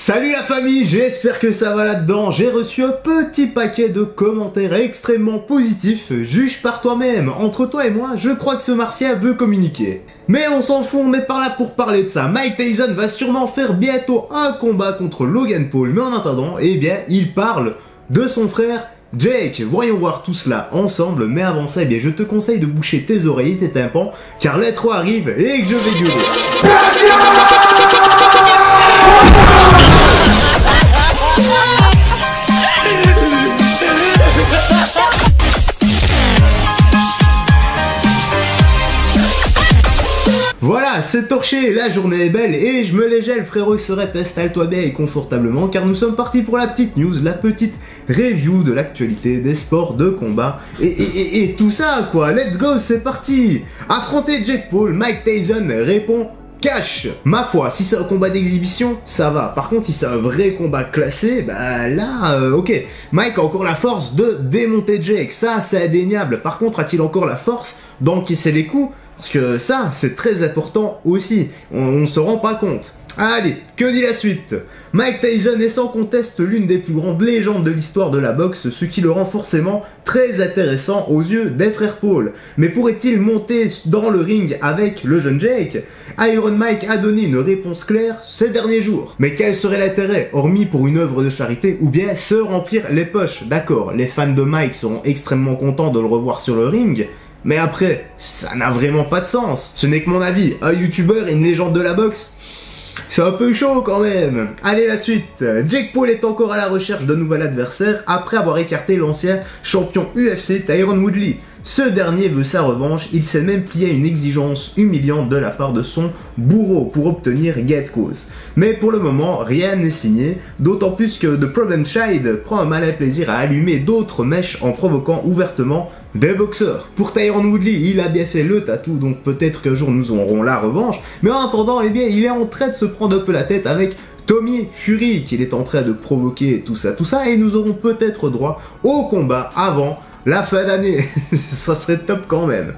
Salut la famille, j'espère que ça va là-dedans. J'ai reçu un petit paquet de commentaires extrêmement positifs. Juge par toi-même. Entre toi et moi, je crois que ce martien veut communiquer. Mais on s'en fout, on est pas là pour parler de ça. Mike Tyson va sûrement faire bientôt un combat contre Logan Paul. Mais en attendant, eh bien, il parle de son frère Jake. Voyons voir tout cela ensemble. Mais avant ça, eh bien, je te conseille de boucher tes oreilles, tes tympans, car l'intro arrive et que je vais gueuler. Voilà, c'est torché, la journée est belle et je me les gèle frérot, installe-toi bien et confortablement car nous sommes partis pour la petite news, la petite review de l'actualité des sports de combat et tout ça quoi, let's go, c'est parti. Affronter Jake Paul, Mike Tyson répond cash. Ma foi, si c'est un combat d'exhibition, ça va. Par contre, si c'est un vrai combat classé, bah là, ok. Mike a encore la force de démonter Jake, ça c'est indéniable. Par contre, a-t-il encore la force d'encaisser les coups? Parce que ça, c'est très important aussi. On se rend pas compte. Allez, que dit la suite? Mike Tyson est sans conteste l'une des plus grandes légendes de l'histoire de la boxe, ce qui le rend forcément très intéressant aux yeux des frères Paul. Mais pourrait-il monter dans le ring avec le jeune Jake? Iron Mike a donné une réponse claire ces derniers jours. Mais quel serait l'intérêt, hormis pour une œuvre de charité ou bien se remplir les poches? D'accord, les fans de Mike seront extrêmement contents de le revoir sur le ring, mais après, ça n'a vraiment pas de sens. Ce n'est que mon avis. Un youtubeur et une légende de la boxe, c'est un peu chaud quand même. Allez, la suite. Jake Paul est encore à la recherche d'un nouvel adversaire après avoir écarté l'ancien champion UFC Tyron Woodley. Ce dernier veut sa revanche, il s'est même plié à une exigence humiliante de la part de son bourreau pour obtenir gain de cause. Mais pour le moment, rien n'est signé, d'autant plus que The Problem Child prend un malin plaisir à allumer d'autres mèches en provoquant ouvertement des boxeurs. Pour Tyron Woodley, il a bien fait le tatou, donc peut-être qu'un jour nous aurons la revanche, mais en attendant, eh bien, il est en train de se prendre un peu la tête avec Tommy Fury, qu'il est en train de provoquer tout ça, et nous aurons peut-être droit au combat avant la fin d'année. Ça serait top quand même.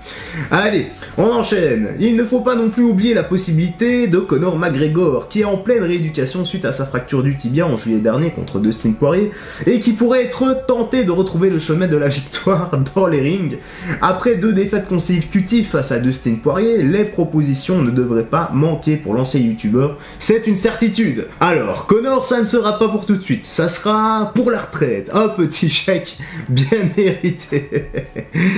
Allez, on enchaîne. Il ne faut pas non plus oublier la possibilité de Conor McGregor, qui est en pleine rééducation suite à sa fracture du tibia en juillet dernier contre Dustin Poirier, et qui pourrait être tenté de retrouver le chemin de la victoire dans les rings. Après 2 défaites consécutives face à Dustin Poirier, les propositions ne devraient pas manquer pour l'ancien youtubeur. C'est une certitude. Alors, Conor, ça ne sera pas pour tout de suite. Ça sera pour la retraite. Un petit chèque bien mérité.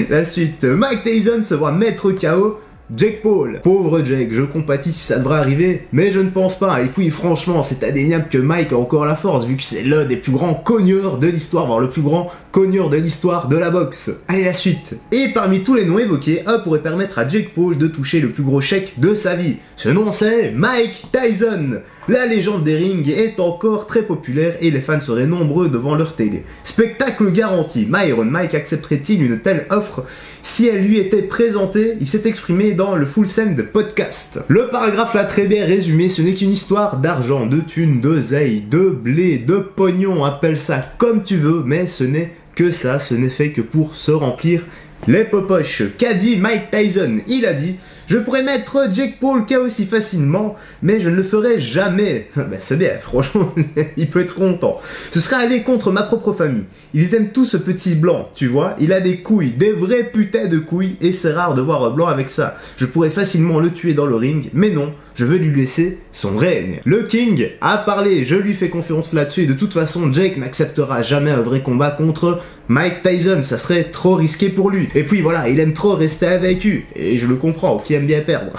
La suite, Mike Tyson se voit mettre KO Jake Paul. Pauvre Jake, je compatis si ça devrait arriver, mais je ne pense pas. Et puis franchement, c'est indéniable que Mike a encore la force, vu que c'est l'un des plus grands cogneurs de l'histoire, voire le plus grand cogneur de l'histoire de la boxe. Allez, la suite. Et parmi tous les noms évoqués, un pourrait permettre à Jake Paul de toucher le plus gros chèque de sa vie. Ce nom c'est Mike Tyson. La légende des rings est encore très populaire et les fans seraient nombreux devant leur télé. Spectacle garanti. Iron Mike accepterait-il une telle offre? Si elle lui était présentée, il s'est exprimé dans le Full Send podcast. Le paragraphe l'a très bien résumé, ce n'est qu'une histoire d'argent, de thunes, d'oseille, de blé, de pognon, appelle ça comme tu veux, mais ce n'est que ça, ce n'est fait que pour se remplir les popoches. Qu'a dit Mike Tyson? Il a dit: je pourrais mettre Jake Paul KO aussi facilement, mais je ne le ferai jamais. Ben c'est bien, franchement, il peut être content. Ce serait aller contre ma propre famille. Ils aiment tout ce petit blanc, tu vois. Il a des couilles, des vrais putains de couilles, et c'est rare de voir un blanc avec ça. Je pourrais facilement le tuer dans le ring, mais non, je veux lui laisser son règne. Le King a parlé, je lui fais confiance là-dessus, et de toute façon, Jake n'acceptera jamais un vrai combat contre Mike Tyson, ça serait trop risqué pour lui. Et puis voilà, il aime trop rester invaincu, et je le comprends, qui aime bien perdre.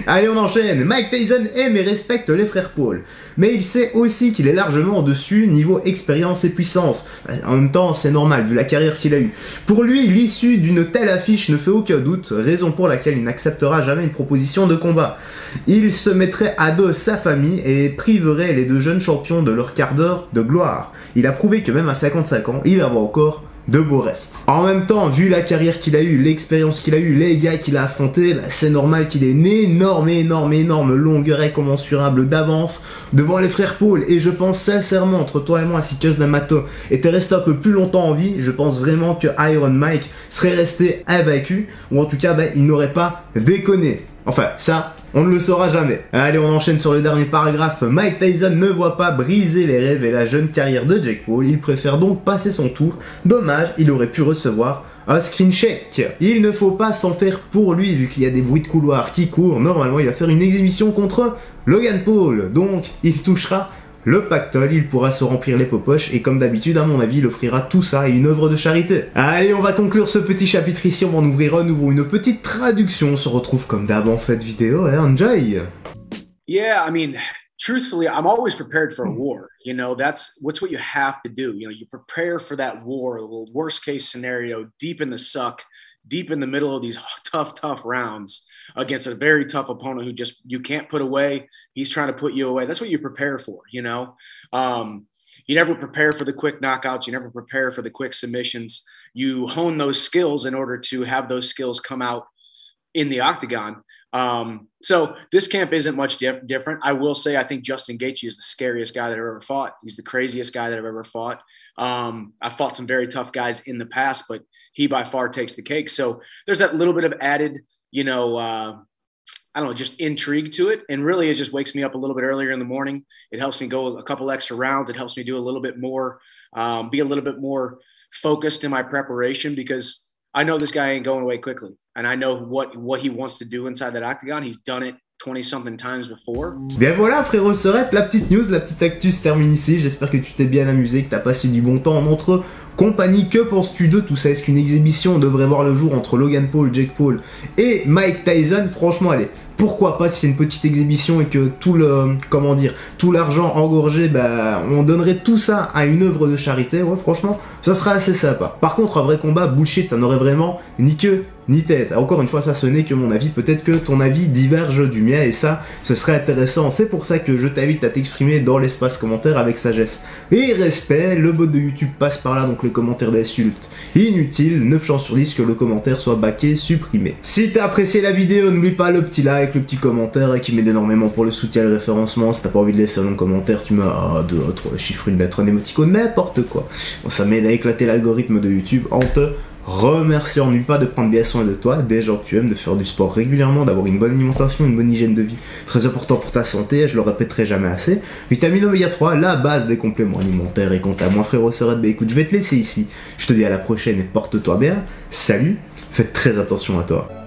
Allez, on enchaîne. Mike Tyson aime et respecte les frères Paul, mais il sait aussi qu'il est largement au-dessus niveau expérience et puissance. En même temps, c'est normal, vu la carrière qu'il a eue. Pour lui, l'issue d'une telle affiche ne fait aucun doute, raison pour laquelle il n'acceptera jamais une proposition de combat. Il se mettrait à dos sa famille et priverait les 2 jeunes champions de leur quart d'heure de gloire. Il a prouvé que même à 55 ans, il avait encore de beaux restes. En même temps, vu la carrière qu'il a eue, l'expérience qu'il a eue, les gars qu'il a affrontés, bah, c'est normal qu'il ait une énorme longueur incommensurable d'avance devant les frères Paul. Et je pense sincèrement, entre toi et moi, si Cus D'Amato était resté un peu plus longtemps en vie, je pense vraiment que Iron Mike serait resté invaincu, ou en tout cas, bah, il n'aurait pas déconné. Enfin, ça, On ne le saura jamais. Allez, on enchaîne sur le dernier paragraphe. Mike Tyson ne voit pas briser les rêves et la jeune carrière de Jake Paul. Il préfère donc passer son tour. Dommage, il aurait pu recevoir un screen check. Il ne faut pas s'en faire pour lui, vu qu'il y a des bruits de couloir qui courent. Normalement, il va faire une exhibition contre Logan Paul. Donc, il touchera le pactole, il pourra se remplir les popoches et comme d'habitude, à mon avis, il offrira tout ça à une œuvre de charité. Allez, on va conclure ce petit chapitre ici, on va en ouvrir à nouveau une petite traduction. On se retrouve comme d'hab en fait vidéo, hein, enjoy. Yeah, I mean, truthfully, I'm always prepared for a war. You know, that's what you have to do. You know, you prepare for that war, the worst case scenario, deep in the suck, deep in the middle of these tough rounds against a very tough opponent who just you can't put away. He's trying to put you away. That's what you prepare for, you know. You never prepare for the quick knockouts. You never prepare for the quick submissions. You hone those skills in order to have those skills come out in the octagon. So this camp isn't much different. I will say I think Justin Gaethje is the scariest guy that I've ever fought. He's the craziest guy that I've ever fought. I've fought some very tough guys in the past, but he by far takes the cake. So there's that little bit of added, you know, I don't know, just intrigue to it. And really, it just wakes me up a little bit earlier in the morning. It helps me go a couple extra rounds. It helps me do a little bit more, be a little bit more focused in my preparation because I know this guy ain't going away quickly. And I know what he wants to do inside that octagon. He's done it 20-something times before. Bien voilà frérot Sorette, la petite news, la petite actu se termine ici. J'espère que tu t'es bien amusé, que t'as passé du bon temps en notre compagnie. Que penses-tu de tout ça? Est-ce qu'une exhibition devrait voir le jour entre Logan Paul, Jake Paul et Mike Tyson? Franchement, allez, pourquoi pas si c'est une petite exhibition et que tout le, comment dire, tout l'argent engorgé, bah, on donnerait tout ça à une œuvre de charité. Ouais, franchement, ça serait assez sympa. Par contre, un vrai combat, bullshit, ça n'aurait vraiment ni queue ni tête. Encore une fois, ça ce n'est que mon avis. Peut-être que ton avis diverge du mien et ça, ce serait intéressant. C'est pour ça que je t'invite à t'exprimer dans l'espace commentaire avec sagesse et respect. Le bot de YouTube passe par là, donc les commentaires d'insultes inutiles. 9 chances sur 10 que le commentaire soit baqué, supprimé. Si t'as apprécié la vidéo, n'oublie pas le petit like, le petit commentaire qui m'aide énormément pour le soutien et le référencement. Si t'as pas envie de laisser un long commentaire, tu mets d'autres chiffres, une lettre, un émoticône, n'importe quoi. Bon, ça m'aide à éclater l'algorithme de YouTube en te remerciant. N'oublie pas de prendre bien soin de toi, des gens que tu aimes, de faire du sport régulièrement, d'avoir une bonne alimentation, une bonne hygiène de vie. Très important pour ta santé, je le répéterai jamais assez. Vitamine oméga 3, la base des compléments alimentaires. Et quant à moi frérot Sorette, bah écoute, je vais te laisser ici. Je te dis à la prochaine et porte-toi bien. Salut, faites très attention à toi.